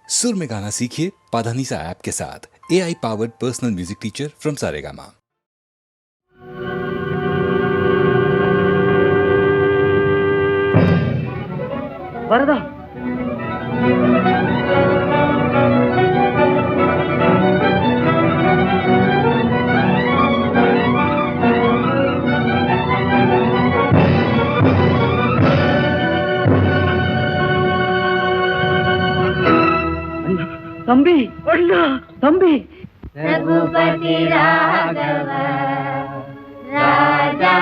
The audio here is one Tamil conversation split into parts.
सुर में गाना सीखिए पाधानीसा ऐप के साथ। AI powered personal music teacher from Saregama. வரதா தம்பி அண்ணா தம்பி रघुपति राघव राजा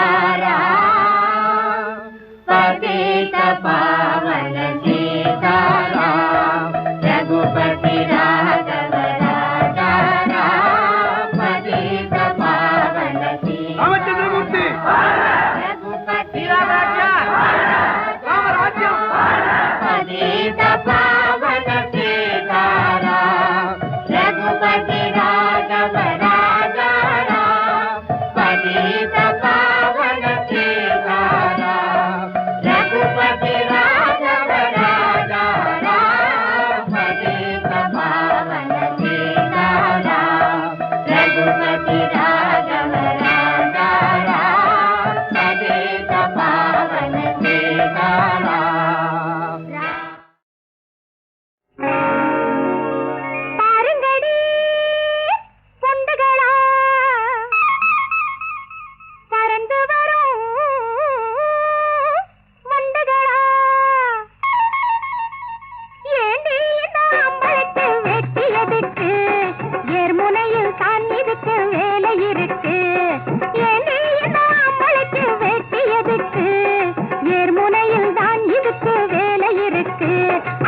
राम पतित पावन सीताराम। रघुपति राघव राजा राम पतित पावन ராமச்சந்திரமூர்த்தி रघुपति राजा पतित पावन सीताराम। रघुपति राघव राजा राम पतित पावन सीताराम। रघुपति राघव राजा राम पतित पावन सीताराम। रघुपति राघव राजा राम पतित पावन सीताराम। பாருங்கடி பொண்டுகளா பறந்து வரும் வண்டுகளா ஏண்டி நாம்பளுக்கு வெட்டியதுக்கு ஏர்முனையில் தான் இதுக்கு வேலை இருக்கு. ஏண்டி நாம்பளுக்கு வெட்டியதுக்கு ஏர்முனையில் தான் இதுக்கு வேலை இருக்கு.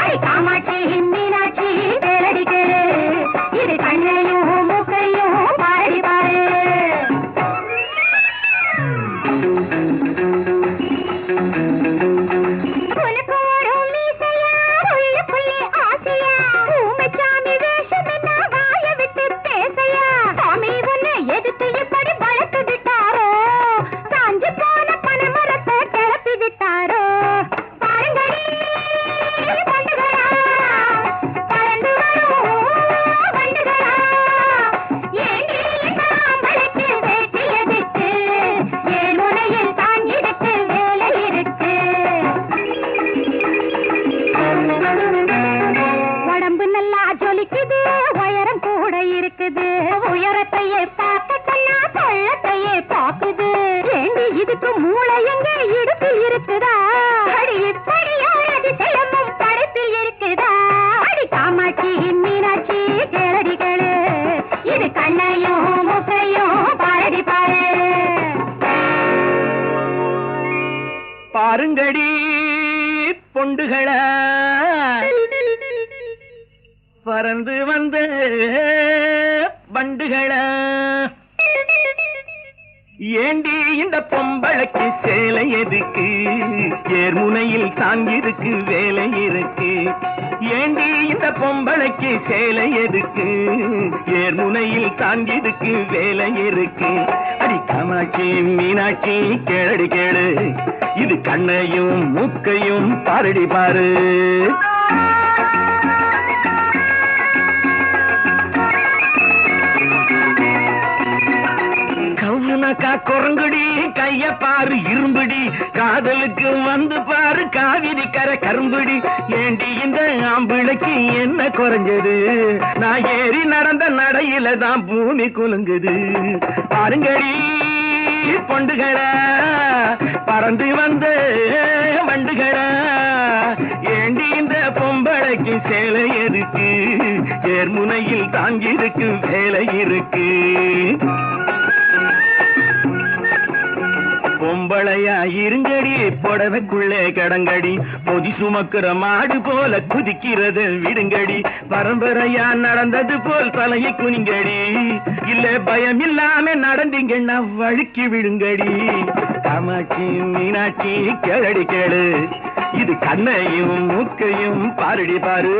ஐ காமாட்சி மீனாட்சி வேலடிக்கு இது கண்ணையும் மூக்கையும் பாடி பாரு. உனக்கு ஒரு மீசையா உள்ளுக்குள்ளே ஆசையா ஊமைச்சாமி வேஷம் என்ன வாய விட்டு பேசையா. சாமி உன்னை எதுக்கு இப்படி வளர்த்து விட்டாரோ சாஞ்சு போன பனைமரத்தை கிளப்பி விட்டாரோ. பாருங்கடி வண்டுகளா பறந்து வரும் வண்டுகளா ஏண்டி நாம்பளுக்கு வேட்டியதுக்கு ஏன் முனையில் தாங்கிடுக்கு வேலை இருக்கு. உடம்பு நல்லா ஜொலிக்குது உயரம் கூட இருக்குது. உயரத்தையே பார்க்க சொன்னா கொள்ளத்தையே பாக்குது. ஏண்டி இதுக்கு மூளை எங்க இடுப்பில் இருக்குதா? அடி இப்படியா அதிசயமும் படைப்பில் இருக்குதா? அடி காமாட்சி மீனாட்சி கேளடி கேளு இது கண்ணையும் மூக்கையும் பாரடி பாரு. பாருங்கடி பொண்டுகள பறந்து வந்த வண்டுகள ஏண்டி இந்த பொம்பளைக்கு சேலை எதுக்கு ஏர்முனையில் தாங்கிருக்கு வேலை இருக்கு. ஏண்டி இந்த பொம்பளைக்கு சேலை எதுக்கு ஏர்முனையில் தாங்கிருக்கு வேலை இருக்கு. அடி காமாட்சி மீனாட்சி கேளடி கேளு இது கண்ணையும் மூக்கையும் பாரடி பாரு. கவுனக்கா குரங்குடி கைய பாரு இரும்புடி காதலுக்கு வந்து பாரு காவிரி கரை கரும்புடி. ஏண்டி இந்த ஆம்பிளைக்கு என்ன குறைஞ்சது நான் ஏறி நடந்த நடையில தான் பூமி குலுங்குது. பாருங்கடி பொண்டுகளா பறந்து வந்த வண்டுகளா ஏண்டி இந்த பொம்பளைக்கு சேலை எதுக்கு ஏர்முனையில் தாங்கிருக்கு வேலை இருக்கு. பொம்பளையா இருங்கடி புடவைக்குள்ளே கடங்கடி பொதி சுமக்கிற மாடு போல குதிக்கிறது விடுங்கடி. பரம்பரையா நடந்தது போல் தலையை குனிங்கடி இல்ல பயம் இல்லாம நடந்தீங்கன்னா வழுக்கி விடுங்கடி. காமாட்சி மீனாட்சி கேளடி கேளு இது கண்ணையும் மூக்கையும் பாரடி பாரு.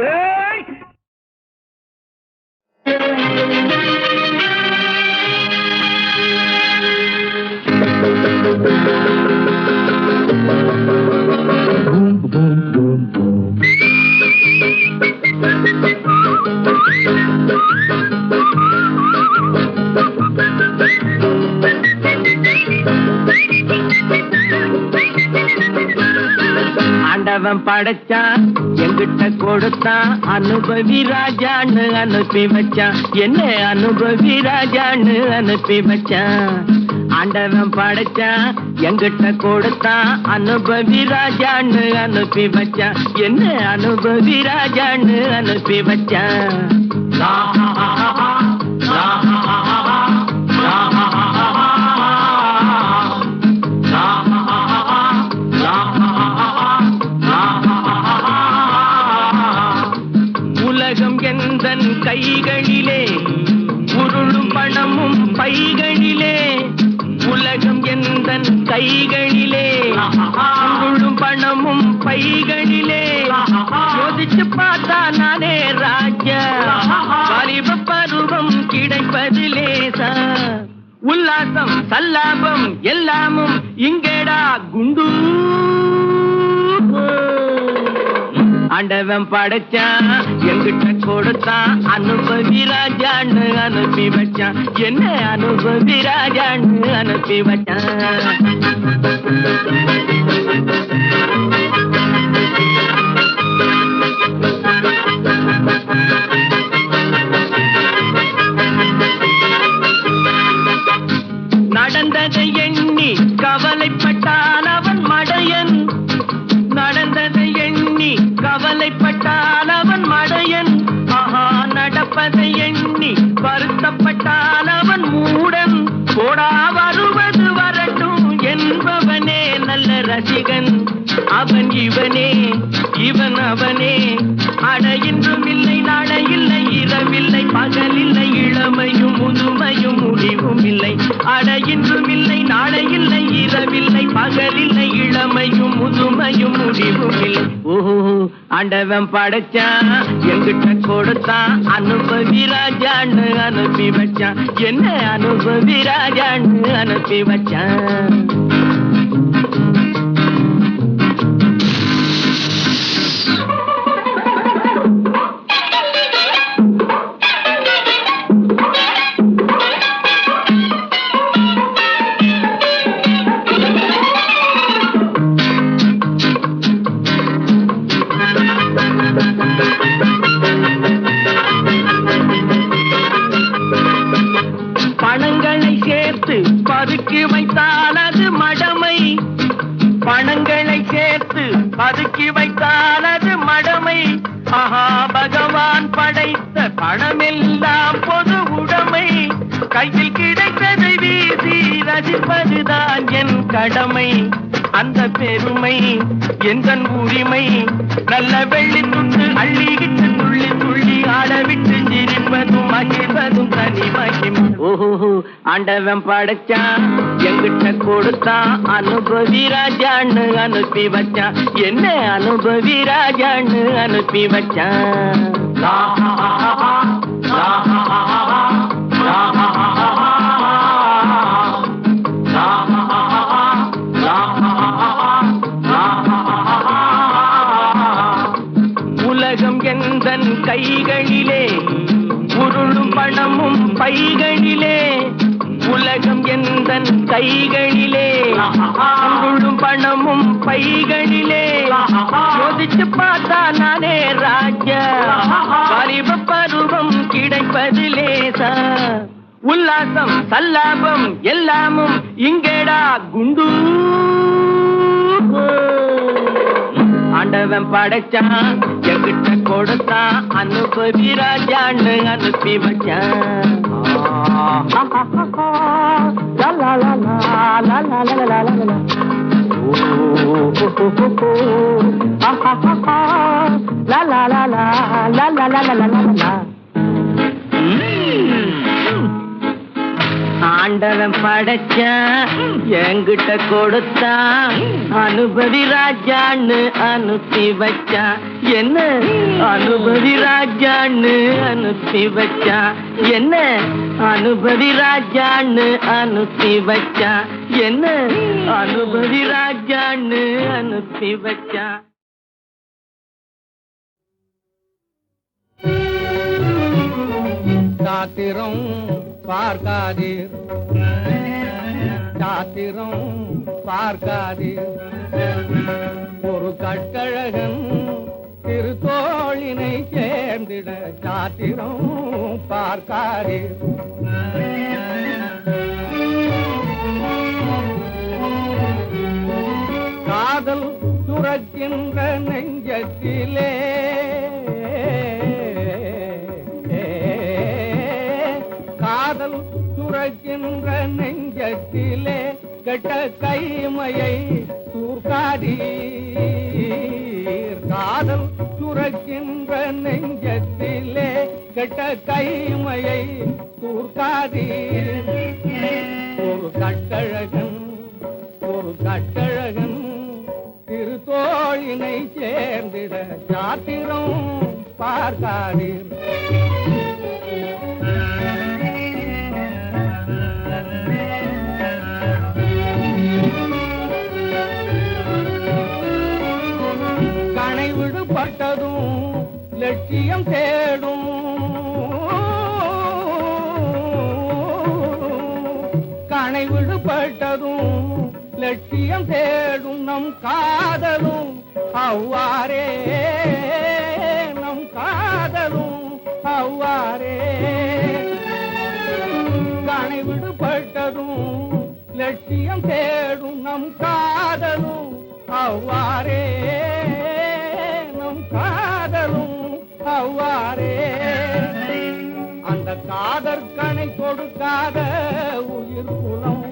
boom, boom, boom. ஆண்டவன் படைச்சான் எங்கிட்ட கொடுத்தான் அனுபவி ராஜான்னு அனுப்பி வச்சான் என்ன அனுபவி ராஜான்னு அனுப்பி வச்சான் ஆண்டவன் படைச்சான் எங்கிட்ட கொடுத்தான் அனுபவி ராஜான்னு அனுப்பி வச்சான் என்ன அனுபவி ராஜான்னு அனுப்பி வச்சான் உலகம் எந்தன் கைகளிலே உருளும் பணமும் பைகளிலே உலகம் எந்தன் கைகளிலே உருளும் பணமும் பைகளிலே யோசிச்சு பார்த்தா நானே ராஜா வாலிப பருவம் கிடைப்பது லேசா உல்லாசம் சல்லாபம் எல்லாமும் இங்கேடா குண்டு ஆண்டவன் படைச்சான் எங்கிட்ட கொடுத்தான் அனுபவி ராஜான்னு அனுப்பி வச்சான் என்ன அனுபவி ராஜான்னு அனுப்பி வச்சான் நடந்ததை எண்ணி கவலைப்பட்டான் அவன் மடையன் நடந்ததை எண்ணி கவலைப்பட்டான் அவன் மடையன் ஆஹா நடப்பதை எண்ணி வருத்தப்பட்டான் அவன் மூடன் போடா வருவது வரட்டும் என்பவனே நல்ல ரசிகன் அவன் இவனே இவன் அவனே அட இன்றும் இல்லை நாளை இல்லை இரவில்லை பகலில்லை இளமையும் முதுமையும் முடிவும் இல்லை அட இன்றும் இல்லை நாளை இல்லை இரவில்லை பகலில்லை இளமையும் முதுமையும் முடிவும் இல்லை ஓஹோ ஆண்டவன் படைச்சான் எங்கிட்ட கொடுத்தான் அனுபவி ராஜான்னு அனுப்பி வச்சான் என்ன அனுபவி ராஜான்னு அனுப்பி வச்சான் பணங்களை சேர்த்து பதுக்கி வைத்தால் அது மடமை பணங்களை சேர்த்து பதுக்கி வைத்தால் அது மடமை ஆஹா பகவான் படைத்த பணமெல்லாம் பொது உடைமை கையில் கிடைத்ததை வீசி ரசிப்பதுதான் என் கடமை அந்த பெருமை எந்தன் உரிமை நல்ல வெள்ளி துண்டு அள்ளிக்கிட்டு துள்ளி துள்ளி ஆடவிட்டு சிரிப்பதும் மகிழ்வதும் தனி மகிமை ஓஹோ ஆண்டவன் படைச்சான் எங்கிட்ட கொடுத்தான் அனுபவி ராஜான்னு அனுப்பி வச்சான் என்ன அனுபவி ராஜான்னு அனுப்பி வச்சான் உலகம் எந்தன் கைகளிலே உருளும் பணமும் பைகளிலே உலகம் எந்தன் கைகளிலே உருளும் பணமும் பைகளிலே யோசிச்சு பார்த்தா நானே ராஜா வாலிப பருவம் கிடைப்பது லேசா உல்லாசம் சல்லாபம் எல்லாமும் இங்கேடா குண்டு ஆண்டவன் படைச்சான் எங்கிட்ட கொடுத்தான் அனுபவி ராஜான்னு அனுப்பி வச்சான் ஆண்டவன் படைச்சான் எங்கிட்ட கொடுத்தான் அனுபவி ராஜான்னு அனுப்பி வச்சான் என்ன அனுபவி ராஜான்னு அனுப்பி வச்சான் என்ன அனுபவி ராஜான்னு அனுப்பி வச்சான் என்ன அனுபவி ராஜான்னு அனுப்பி வச்சான் சாத்திரம் பார்க்காதீர், சாத்திரம் பார்க்காதீர். ஒரு கட்டழகன் திருத்தோழினை சேர்ந்திட சாத்திரம் பார்க்காதீர். காதல் சுரக்கின்ற நெஞ்சத்திலே காதல் சுரக்கின்ற நெஞ்சத்திலே கெட்ட கைமையை தூர்க்காதீர். காதல் சுரக்கின்ற நெஞ்சத்திலே கெட்ட கைமையை தூர்க்காதீர். ஒரு கட்டழகன், ஒரு கட்டழகன் திருத்தோழினை சேர்ந்திட சாத்திரம் பார்க்காதீர். கணை விடுபட்டதும் லட்சியம் தேடும், கணை விடுபட்டதும் லட்சியம் தேடும் நம் காதலும் அவ்வாறே, நம் காதலும் அவ்வாறே. கணை விடுபட்டதும் லட்சியம் தேடும் நம் காதலும் அவ்வாறே, நம் காதலும் அவ்வாறே. அந்த காதற்கணை கொடுக்காத உயிர் குலம்,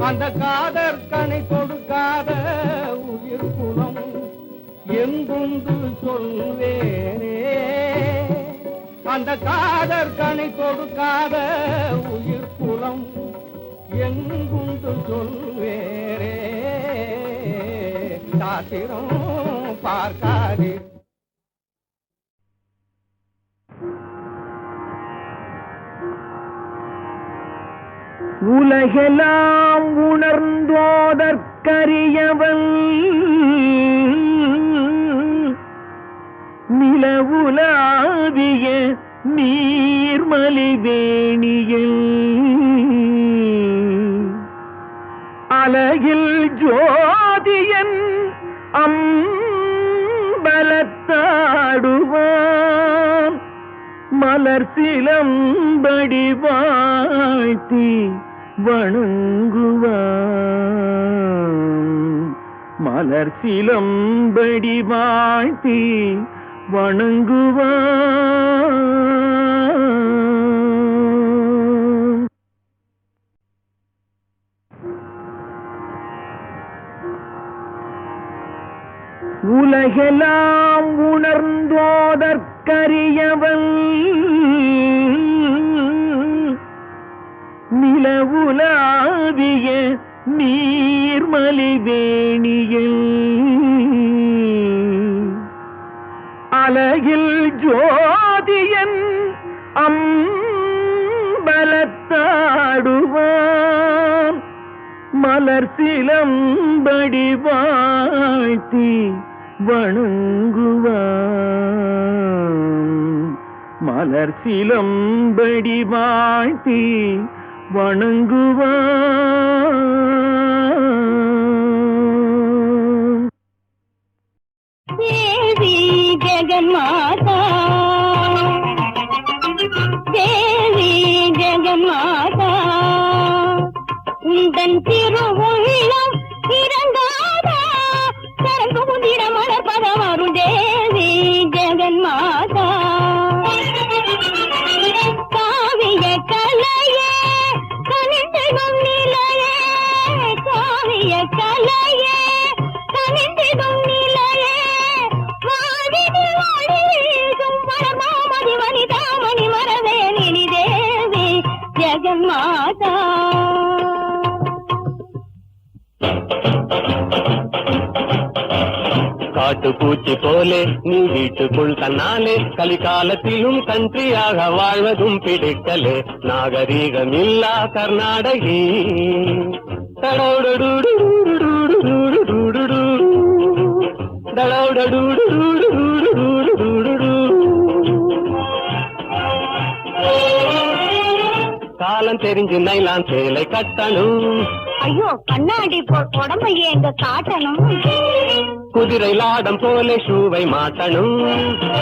அந்த காதற்கணை கொடுக்காத உயிர் குலம் எங்குண்டு சொல்வேனே. அந்த காதற்கணை கொடுக்காத உயிர் குலம் எங்குண்டு சொல்வேரே. சாத்திரம் பார்க்காதீர். உலகெல்லாம் உணர்ந்தோதற்கரியவன் நிலவுலாவிய நீர்மலிவேணியில் அலகில் ஜோதியன் அம்பலத்தாடுவான் மலர் சிலம்படி வாழ்த்தி வணங்குவான், மலர் சிலம்படி வாழ்த்தி வணங்குவான். உலகெல்லாம் உணர்ந்தோதற்கரியவன் நிலவுலாவிய நீர்மலிவேணியில் அலகில் ஜோதியன் அம்பலத்தாடுவான் மலர் சிலம்படி வாழ்த்தி வணங்குவான், மலர் சிலம்படி வாழ்த்தி வணங்குவான். தேவி ஜெகன்மாதா, தேவி ஜெகன்மாதா, உந்தன் திருவுள்ளம் இறங்காதா, கரந்து முந்திர மலர்பதம் அருள் தேவி ஜெகன்மாதா. காவிய கலையே கனிந்திடும் நிலையே, காவிய கலையே கனிந்திடும் நிலையே, வாடினில் வாடி வீசும் பரமாமதி வனிதாமணி மரவேணினி தேவி ஜெகன்மாதா. காட்டுப்பூச்சி போலே நீ வீட்டுக்குள் தன்னாலே, கலிகாலத்திலும் கன்றியாக வாழ்வதும் பிடிக்கலே. நாகரீகமில்லா கர்நாடகி தடவுடூடு காலம் தெரிஞ்சு நைலான் சேலை கட்டணும். ஐயோ கண்ணாடி போல் உடம்பை எங்க காட்டணும். குதிரை லாடம் போல ஷூவை மாட்டணும்.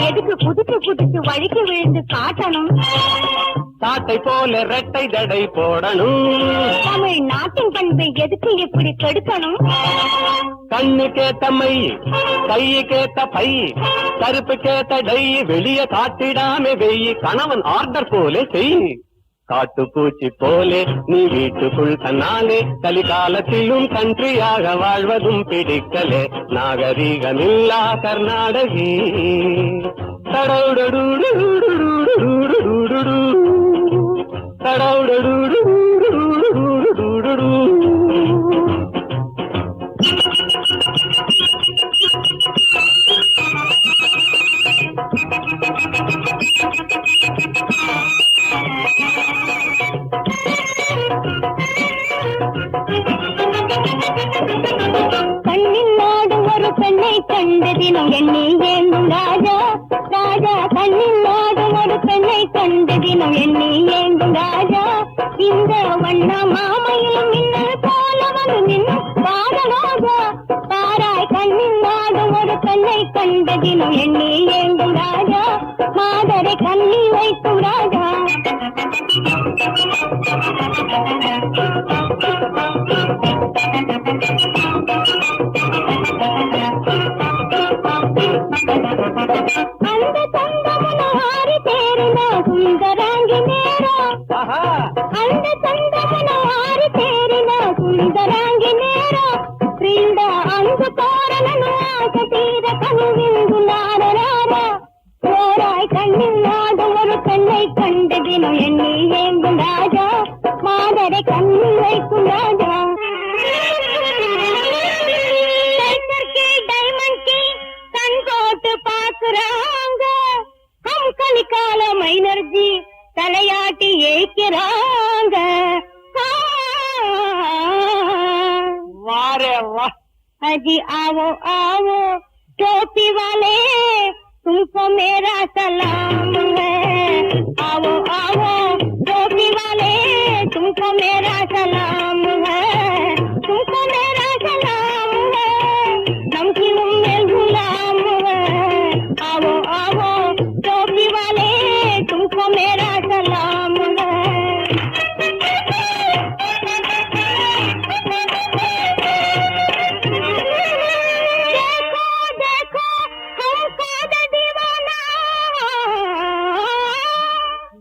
எதுக்கு குதிச்சு குதிச்சு வழிக்கு விழுந்து காட்டணும். சாட்டை போல ரெட்டை தடை போடணும். தமிழ் நாட்டின் பண்பை எதுக்கு இப்படி கெடுக்கணும். கண்ணு கேட்ட மை, கையு கேட்ட பை, கருப்பு கேட்ட டை, வெளிய காட்டிடாம வெயி, கணவன் ஆர்டர் போல செய். காட்டு பூச்சி போலே நீ வீட்டுக்குள் தன்னாலே, கலிகாலத்திலும் கன்றியாக வாழ்வதும் பிடிக்கலே. நாகரீகமில்லா கர்நாடகி தடவுடூடுடுடுடுடுடுடுடுடு தடவுடூடுடுடுடுடுடுடு. கண்ணில் நாடும் ஒரு பெண்ணை கண்டதினம் எண்ணி ஏங்கும் ராஜா. ராஜா கண்ணில் நாடும் ஒரு பெண்ணை கண்டதினம் எண்ணி ஏங்கும் ராஜா. இந்த வண்ண மாமையிலும் மின்னல் போல வந்து நின்னும் பாதராஜா. பாராய் கண்ணில் நாடும் ஒரு பெண்ணை கண்டதினம் எண்ணி ஏங்கும் ராஜா. மாதரை கண்ணில் வைக்கும் ராஜா. அந்த தந்தமுன ஆறு தேருன சுந்தராங்கி நேரம். அந்த தந்தமுன ஆறு தேருன சுந்தராங்கி நேரம். ಕ್ರೀಡ ಅಂದು ತೋರನನು ಆಸ ತೀರ ಕನುವಿಂದು ನಾರನಾರ. ஓராய் கண்ணில் நாடும் ஒரு பெண்ணை கண்ட தினம் எண்ணி ஏங்கும் ராஜா. மாதரை கண்ணில் வைக்கும் ராஜா. டைமண்ட் கி கண் போட்டு பாக்குறாங்க. ஹம் கலிகால மைனர்ஜி தலையாட்டி ஏய்க்கிறாங்க. वारे वाह अजी आओ आओ टोपी वाले तुमको मेरा सलाम है. आओ आओ टोपी वाले तुमको मेरा सलाम है. तुमको मेरा सलाम है. नमकीन में गुलाम है. आओ आओ टोपी वाले तुमको मेरा सलाम है.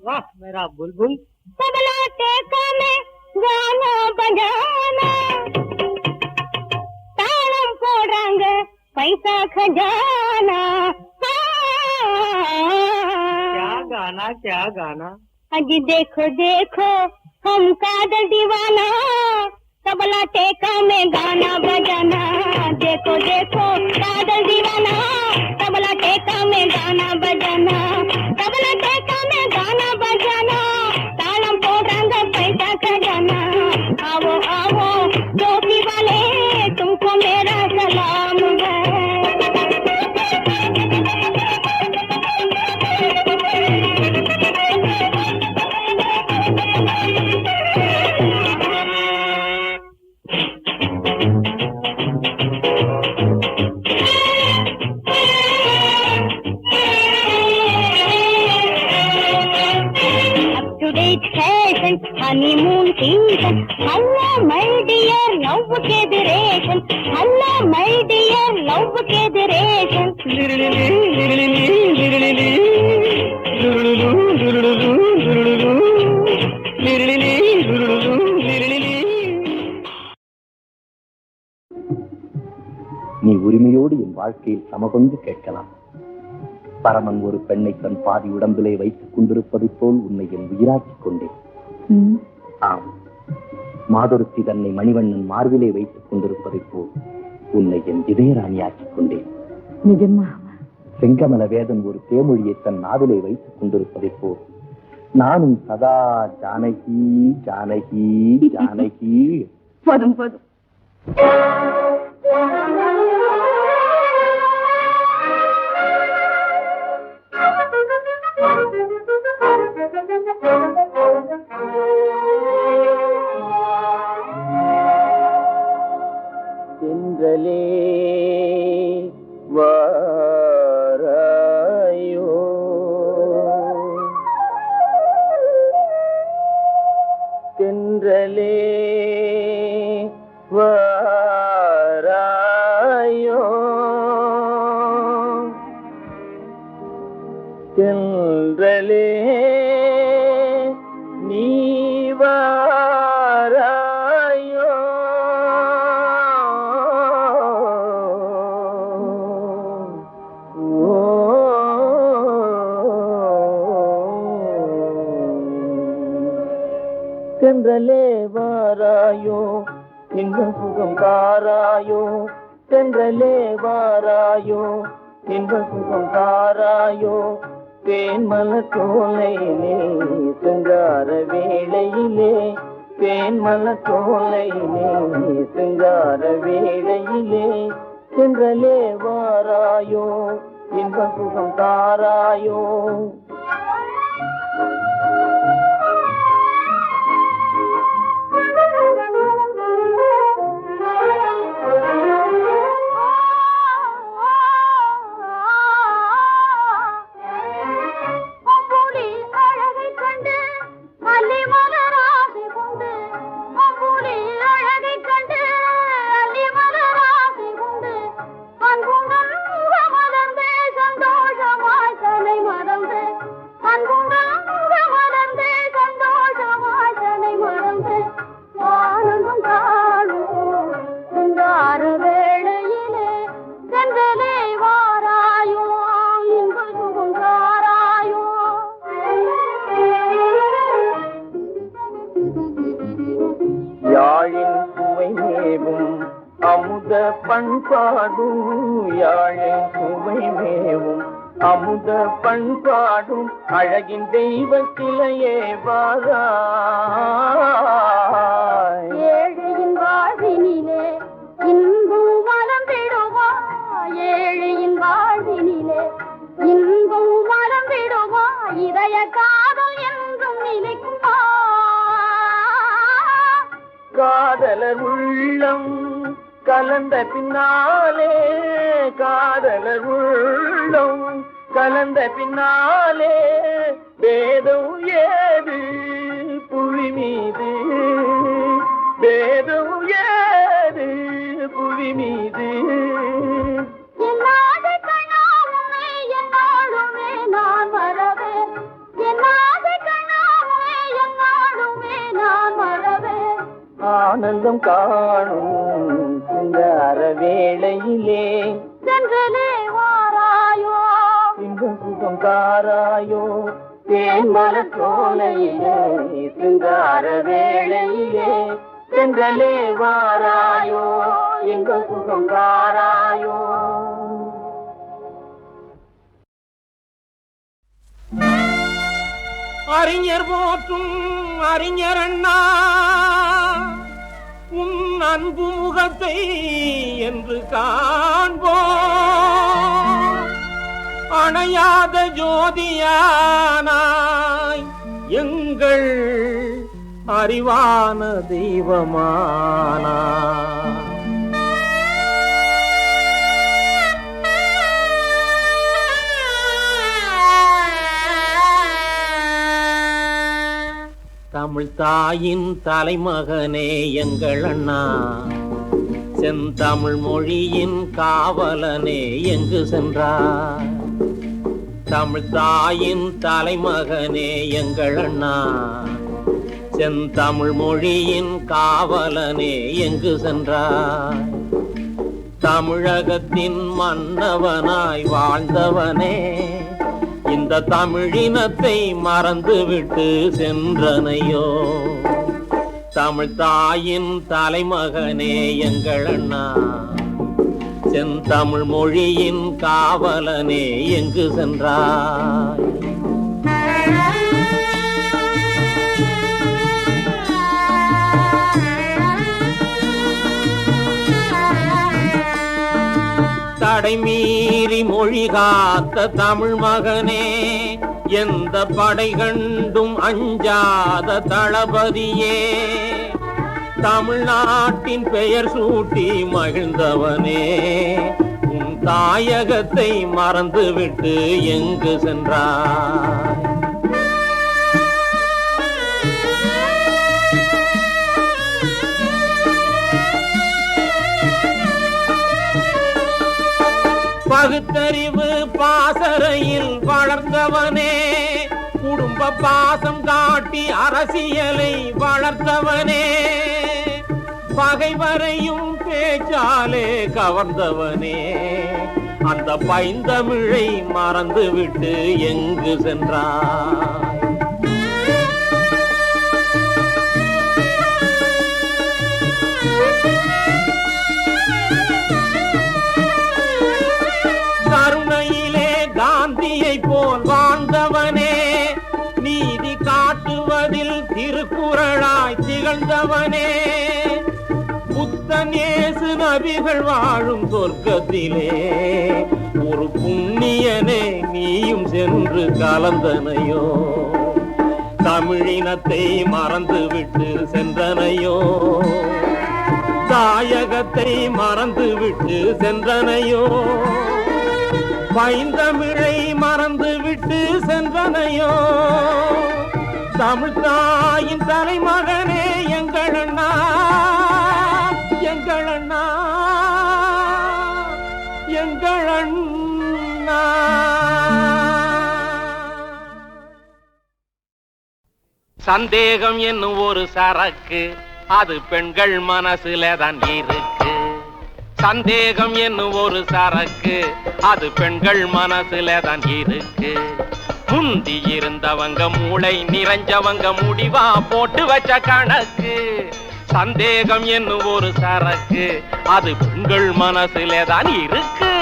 वाह मेरा बुलबुल. तबला टेका में गाना बजाना. तालम போடுறாங்க पैसा खजाना. क्या गाना क्या गाना. अजी देखो देखो हम कादल दीवाना. तबला टेका में गाना बजाना. देखो देखो कादल दीवाना. तबला टेका में गाना बजाना. तबला टेका में गाना बजाना. तालम போடுறாங்க पैसा खजाना. आओ आओ टोपी वाले तुमको मेरा सलाम है. Fashion, honeymoon season. Hello, my dear, love के duration. Hello, my dear, love के duration. நீ உரிமையோடு என் வாழ்க்கையில் சமபங்கு கேட்கலாம். பரமன் ஒரு பெண்ணை தன் பாதி உடம்பிலே வைத்துக் கொண்டிருப்பதைப் போல் உன்னை என் உயிராக்கிக் கொண்டேன். ஆம், மாதொருத்தி தன்னை மணிவண்ணன் மார்பிலே வைத்துக் கொண்டிருப்பதைப் போல் உன்னை என் இதயராணியாக்கிக் கொண்டேன். நிஜமா? செங்கமல வேதன் ஒரு தேமொழியை தன் நாவிலே வைத்துக் கொண்டிருப்பதைப் போல் நானும் சதா ஜானகி ஜானகி ஜானகி. போதும் போதும். தென்றலே வாராயோ தென்றலே நீ வாராயோ தென்றலே வாராயோ இன்ப சுகம் தாராயோ தென்றலே வாராயோ இன்ப சுகம் தாராயோ தேன்மலர் சோலையிலே சிங்கார வேளையிலே தேன்மலர் சோலையிலே சிங்கார வேளையிலே தென்றலே வாராயோ இன்ப சுகம் தாராயோ யாழின் சுவை மேவும் அமுத பண்பாடும் யாழின் சுவை மேவும் அமுத பண்பாடும் அழகின் தெய்வ சிலையே வாராய் ஏழையின் வாழ்வினிலே இன்பம் மலர்ந்திடுமா ஏழையின் வாழ்வினிலே இன்பம் மலர்ந்திடுமா இதய காதல் என்றும் நிலைக்குமா காதலர் உள்ளம் கலந்த பின்னாலே காதலர் உள்ளம் கலந்த பின்னாலே வேதம் ஏது புவி மீது வேதம் ஏது புவி மீது என்னாது கண்ணாவுமே என்னாலுமே நான் மறவேன் என்னாது கண்ணாவுமே என்னாலுமே நான் மறவேன் ஆனந்தம் காணும் சிங்கார வேளையிலே தென்றலே வாராயோ இன்ப சுகம் தாராயோ தேன்மலர் சோலையிலே சிங்கார வேளையிலே தென்றலே வாராயோ இன்ப சுகம் தாராயோ அறிஞர் போற்றும் அறிஞர் அண்ணா உன் அன்பு முகத்தை என்று காண்போம் அணையாத ஜோதியானாய் எங்கள் அறிவான தெய்வமானாய் தமிழ் தாயின் தலைமகனே எங்கள் அண்ணா செந்தமிழ் மொழியின் காவலனே எங்கு சென்றார் தமிழ் தாயின் தலைமகனே எங்கள் அண்ணா செந்தமிழ் மொழியின் காவலனே எங்கு சென்றார் தமிழகத்தின் மன்னவனாய் வாழ்ந்தவனே இந்த தமிழினத்தை மறந்துவிட்டு சென்றனையோ தமிழ் தாயின் தலைமகனே எங்கள் அண்ணா செந்தமிழ் மொழியின் காவலனே எங்கு சென்றாய் தடைமீறி மொழி காத்த தமிழ் மகனே எந்த படை கண்டும் அஞ்சாத தளபதியே தமிழ்நாட்டின் பெயர் சூட்டி மகிழ்ந்தவனே உன் தாயகத்தை மறந்துவிட்டு எங்கு சென்றாய் ரொம்ப பாசம் காட்டி அரசியலை வளர்த்தவனே, பகைவரையும் பேச்சாலே கவர்ந்தவனே, அந்த பைந்தமிழை மறந்து விட்டு எங்கு சென்றாய்? கருணையிலே காந்தியை போல் வாழ்ந்தவனே, நீதி காட்டுவதில் திருக்குறளாய் திகழ்ந்தவனே, புத்தன் இயேசு நபிகள் வாழும் சொர்க்கத்திலே ஒரு புண்ணியனே நீயும் சென்று கலந்தனையோ? தமிழினத்தை மறந்துவிட்டு சென்றனையோ? தாயகத்தை மறந்துவிட்டு சென்றனையோ? பைந்தமிழை மறந்துவிட்டு சென்றனையோ? தமிழ் தாயின் தலைமகனே எங்கள் அண்ணா, எங்கள் அண்ணா, எங்கள் அண்ணா. சந்தேகம் என்னும் ஒரு சரக்கு, அது பெண்கள் மனசுல தான் இருக்கு. சந்தேகம் என்னும் ஒரு சரக்கு, அது பெண்கள் மனசுல தான் இருக்கு. முந்தி இருந்தவங்க மூளை நிறைஞ்சவங்க முடிவா போட்டு வச்ச கணக்கு. சந்தேகம் என்னும் ஒரு சரக்கு, அது பெண்கள் மனசுல தான் இருக்கு.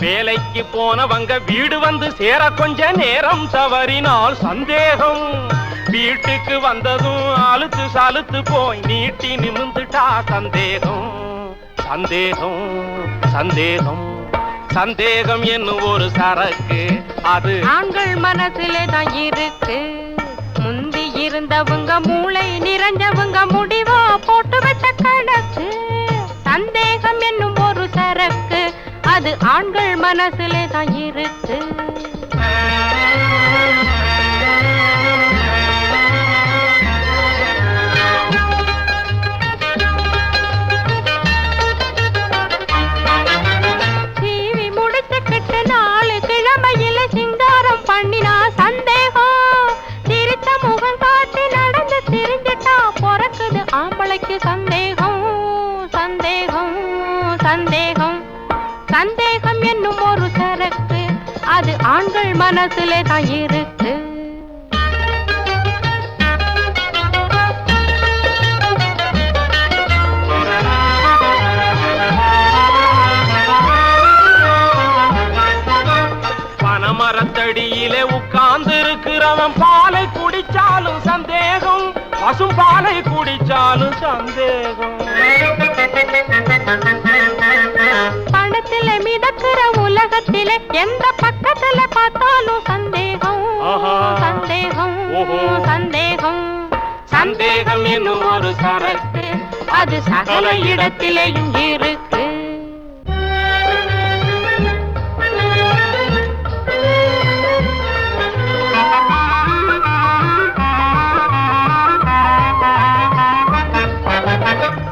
வேலைக்கு போனவங்க வீடு வந்து சேர கொஞ்ச நேரம் தவறினால் சந்தேகம். வீட்டுக்கு வந்ததும் அழுத்து சலுத்து போய் நீட்டி நிமிந்துட்டா சந்தேகம். சந்தேகம் சந்தேகம் சந்தேகம் என்னும் ஒரு சரக்கு, அது ஆண்கள் மனசுலே தான் இருக்கு. முந்தி இருந்தவங்க மூளை நிறைஞ்சவங்க முடிவா போட்டு வச்ச கணக்கு. சந்தேகம் என்னும் ஒரு சரக்கு, அது ஆண்கள் மனசுலே தான் இருக்கு. சீவி முடிச்சுக்கிட்டு 4 கிழமையில சிங்காரம் பண்ணினா சந்தேகம். சிரித்த முகம் காட்டி நடந்து திரிஞ்சிட்டா பிறக்குது ஆம்பளைக்கு சந்தேகம். சந்தேகம் சந்தேகம் சந்தேகம் என்னும் ஒரு சரக்கு, அது ஆண்கள் மனசுலே தான் இருக்கு. பனமரத்தடியிலே உட்கார்ந்து இருக்கிறவன் பாலை குடிச்சாலும் சந்தேகம், பசும் பாலை குடிச்சாலும் சந்தேகம். பணத்தில மிதக்கிற உலகத்தில எந்த பக்கத்துல பார்த்தாலும் சந்தேகம். சந்தேகம் சந்தேகம் சந்தேகம் என்னும் ஒரு சரக்கு, அது சகல இடத்திலேயும் இருக்கு.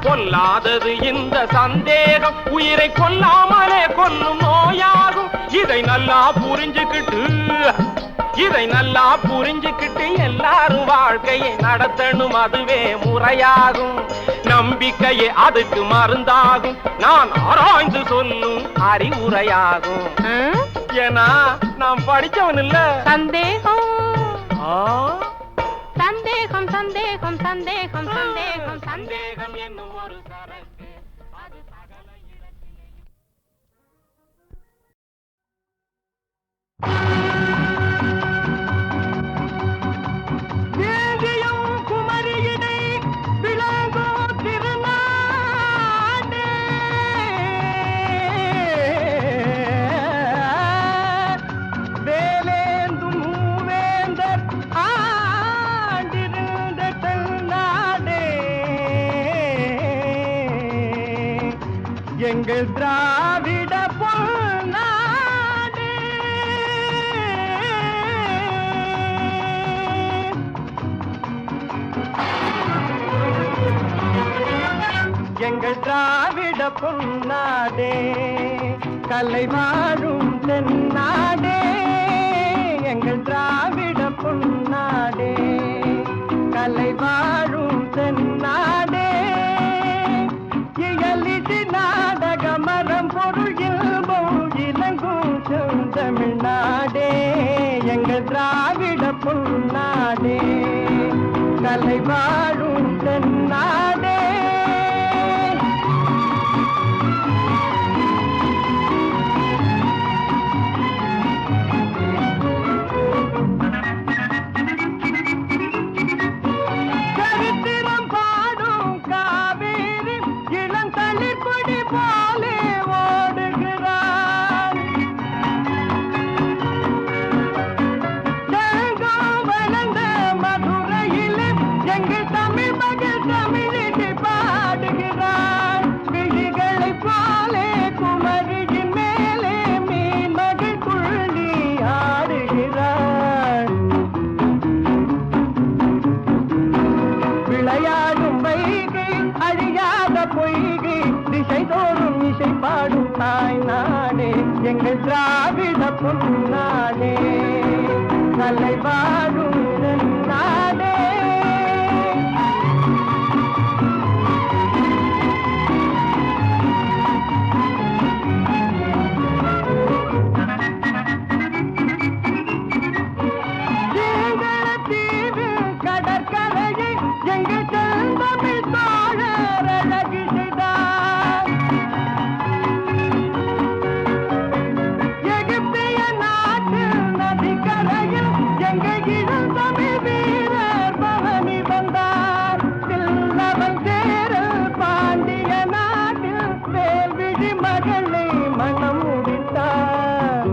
கொல்லாதது இந்த சந்தேகம், உயிரை கொல்லாமலே கொல்லும் நோயாகும். இதை நல்லா புரிஞ்சுக்கிட்டு எல்லாரும் வாழ்க்கையை நடத்தணும், அதுவே முறையாகும். நம்பிக்கையே அதுக்கு மருந்தாகும், நான் ஆராய்ந்து சொல்லும் அறிவுரையாகும். ஏன்னா நாம் படிச்சவன் இல்ல. சந்தேகம் சந்தேகம் சந்தேகம் சந்தேகம் சந்தேகம் சந்தேகம் என்னும் ஒரு சரக்கு, அது சகல வேதியும் குமரியினை விளங்கோ திருநாடே, வேலேந்தும் மூவேந்தர் ஆண்டிருந்த தென்னாடே, எங்கள் திராவிட பொன்னாடே. எங்கள் திராவிட பொன்னாடே, கலை வாழும் தென்னாடே எங்கள் திராவிட பொன்னாடே கலை வாழும் தென்னாடே இயலிசை நாடக மரம் பொருள் இல்பம் இலங்கும் செந்தமிழ்நாடே எங்கள் திராவிட பொன்னாடே கலை வாழும் தென்னாடே சரித்திரம் பாடும் காவேரி இளந்தளிர் கொடி போலே ஓடுகிறார் செங்கம் வளர்ந்த மதுரையிலே எங்கள் தமிழ் மகள் தமிழிசை பாடுகிறார் விழிகளை போலே குமரியின் மேலே மீன் மகள் துள்ளி ஆடுகிறார் விளையாடும் வைகை அழியாத பொய்கை திசை தோறும் இசை பாடும் தாய் நாடே எங்கள் திராவிட பொன்னாடே கலை வாழும் நாடே தீவு கடற்கரையை எங்கள் செந்தமிழ் தோழர் அழகு செய்தார் எகிப்திய நாட்டு நதிக்கரையில் எங்கள் இளந்தமிழ் வீரர் பவனி வந்தார் தில்லவன் சேரல் பாண்டிய நாட்டில் வேல்விழி மகளை மனம் முடித்தார்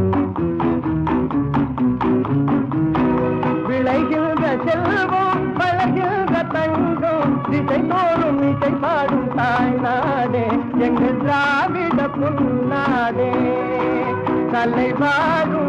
விளைகின்ற செல்வம் வளர்கின்ற தங்கம் திசை தோறும் இசை பாடும் தாய் நாடே எங்கள் திராவிட பொன்னாடே கலை வாழும்